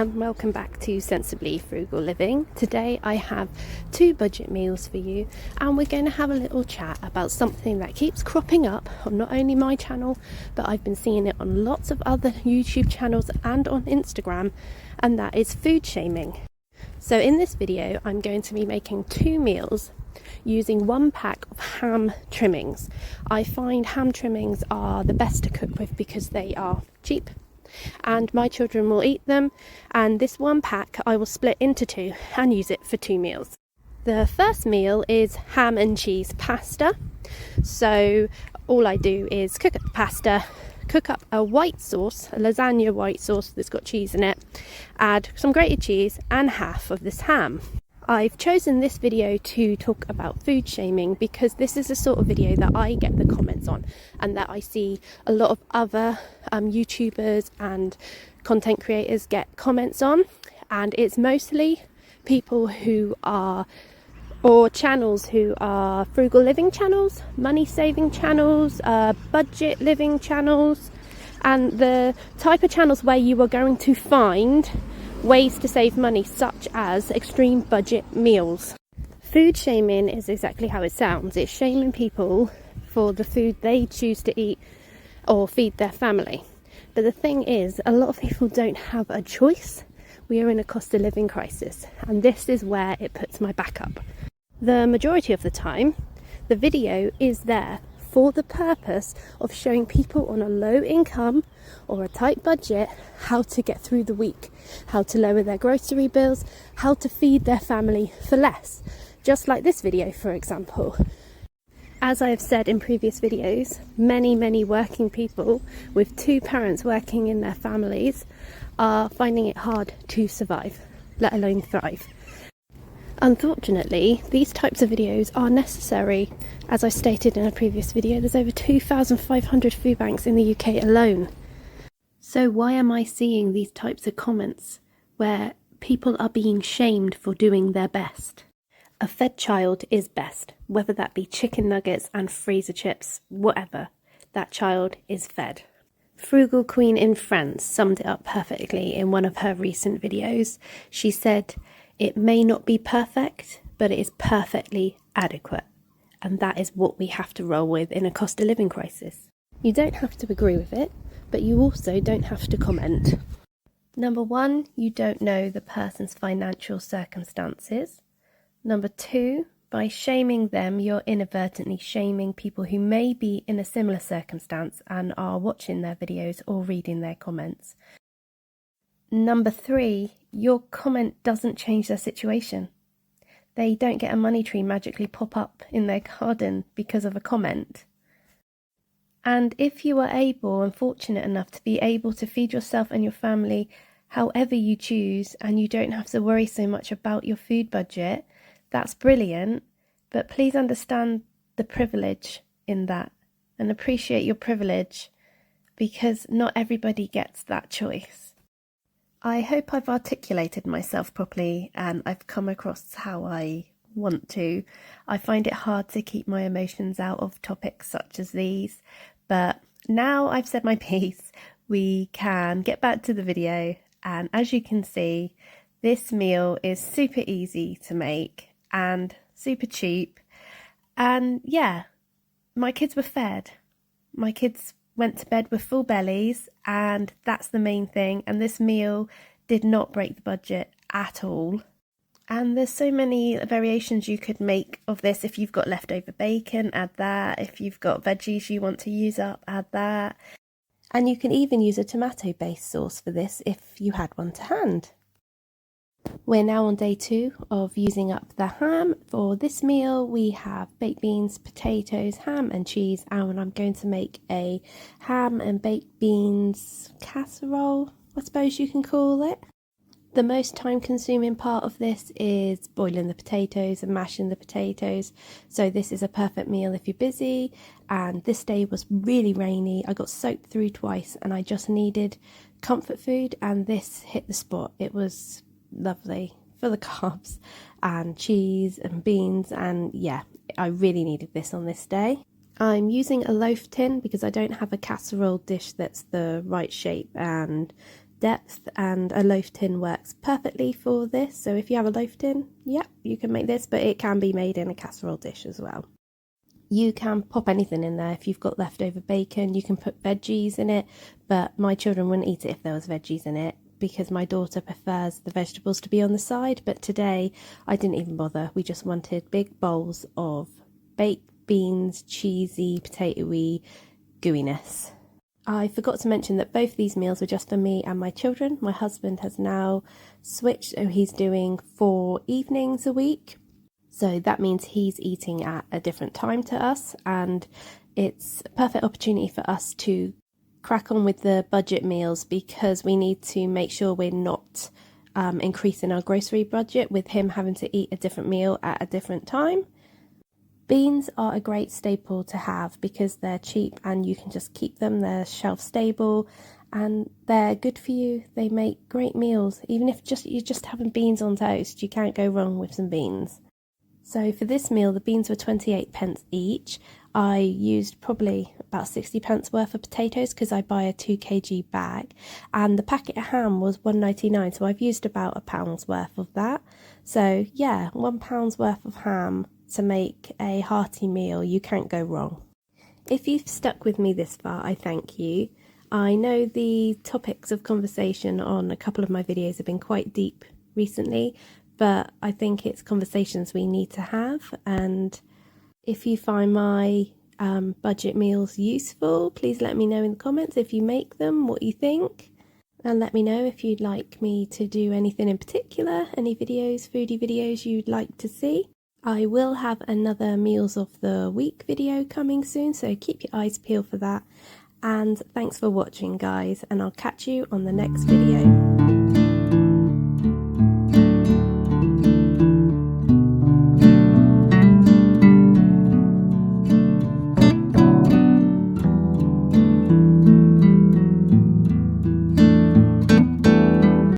and welcome back to Sensibly Frugal Living. Today I have 2 budget meals for you, and we're going to have a little chat about something that keeps cropping up on not only my channel, but I've been seeing it on lots of other YouTube channels and on Instagram, and that is food shaming. So in this video I'm going to be making 2 meals using 1 pack of ham trimmings. I find ham trimmings are the best to cook with because they are cheap and my children will eat them, and this 1 pack I will split into 2 and use it for 2 meals. The first meal is ham and cheese pasta. So all I do is cook up the pasta, cook up a white sauce, a lasagna white sauce that's got cheese in it, add some grated cheese and half of this ham. I've chosen this video to talk about food shaming because this is the sort of video that I get the comments on, and that I see a lot of other YouTubers and content creators get comments on, and it's mostly people who are, or channels who are frugal living channels, money saving channels, budget living channels, and the type of channels where you are going to find ways to save money, such as extreme budget meals. Food shaming is exactly how it sounds. It's shaming people for the food they choose to eat or feed their family. But the thing is, a lot of people don't have a choice. We are in a cost of living crisis, and this is where it puts my back up. The majority of the time, the video is there for the purpose of showing people on a low income or a tight budget how to get through the week, how to lower their grocery bills, how to feed their family for less. Just like this video, for example. As I have said in previous videos, many working people with 2 parents working in their families are finding it hard to survive, let alone thrive. Unfortunately, these types of videos are necessary. As I stated in a previous video, there's over 2,500 food banks in the UK alone. So why am I seeing these types of comments where people are being shamed for doing their best? A fed child is best, whether that be chicken nuggets and freezer chips, whatever. That child is fed. Frugal Queen in France summed it up perfectly in one of her recent videos. She said, "It may not be perfect, but it is perfectly adequate." And that is what we have to roll with in a cost of living crisis. You don't have to agree with it, but you also don't have to comment. Number 1, you don't know the person's financial circumstances. Number 2, by shaming them, you're inadvertently shaming people who may be in a similar circumstance and are watching their videos or reading their comments. Number 3, your comment doesn't change their situation. They don't get a money tree magically pop up in their garden because of a comment. And if you are able and fortunate enough to be able to feed yourself and your family however you choose, and you don't have to worry so much about your food budget, that's brilliant. But please understand the privilege in that and appreciate your privilege, because not everybody gets that choice. I hope I've articulated myself properly and I've come across how I want to. I find it hard to keep my emotions out of topics such as these, but now I've said my piece, we can get back to the video. And as you can see, this meal is super easy to make and super cheap. And yeah, my kids were fed. My kids went to bed with full bellies, and that's the main thing. And this meal did not break the budget at all. And there's so many variations you could make of this. If you've got leftover bacon, add that. If you've got veggies you want to use up, add that. And you can even use a tomato-based sauce for this if you had one to hand. We're now on day 2 of using up the ham. For this meal we have baked beans, potatoes, ham and cheese, and I'm going to make a ham and baked beans casserole, I suppose you can call it. The most time consuming part of this is boiling the potatoes and mashing the potatoes, so this is a perfect meal if you're busy. And this day was really rainy, I got soaked through twice and I just needed comfort food, and this hit the spot. It was lovely, full of carbs and cheese and beans, and yeah, I really needed this on this day. I'm using a loaf tin because I don't have a casserole dish that's the right shape and depth, and a loaf tin works perfectly for this. So if you have a loaf tin, yep, you can make this, but it can be made in a casserole dish as well. You can pop anything in there. If you've got leftover bacon, you can put veggies in it, but my children wouldn't eat it if there was veggies in it, because my daughter prefers the vegetables to be on the side. But today I didn't even bother. We just wanted big bowls of baked beans, cheesy, potatoey gooiness. I forgot to mention that both these meals were just for me and my children. My husband has now switched, so he's doing 4 evenings a week. So that means he's eating at a different time to us, and it's a perfect opportunity for us to crack on with the budget meals, because we need to make sure we're not increasing our grocery budget with him having to eat a different meal at a different time. Beans are a great staple to have because they're cheap and you can just keep them. They're shelf stable and they're good for you. They make great meals. Even if you're just having beans on toast, you can't go wrong with some beans. So for this meal, the beans were 28p each. I used probably about 60p worth of potatoes because I buy a 2kg bag, and the packet of ham was £1.99, so I've used about £1 worth of that. So yeah, £1 worth of ham to make a hearty meal. You can't go wrong. If you've stuck with me this far, I thank you. I know the topics of conversation on a couple of my videos have been quite deep recently, but I think it's conversations we need to have. And if you find my budget meals useful, please let me know in the comments if you make them, what you think. And let me know if you'd like me to do anything in particular, any videos, foodie videos you'd like to see. I will have another Meals of the Week video coming soon, so keep your eyes peeled for that. And thanks for watching, guys, and I'll catch you on the next video.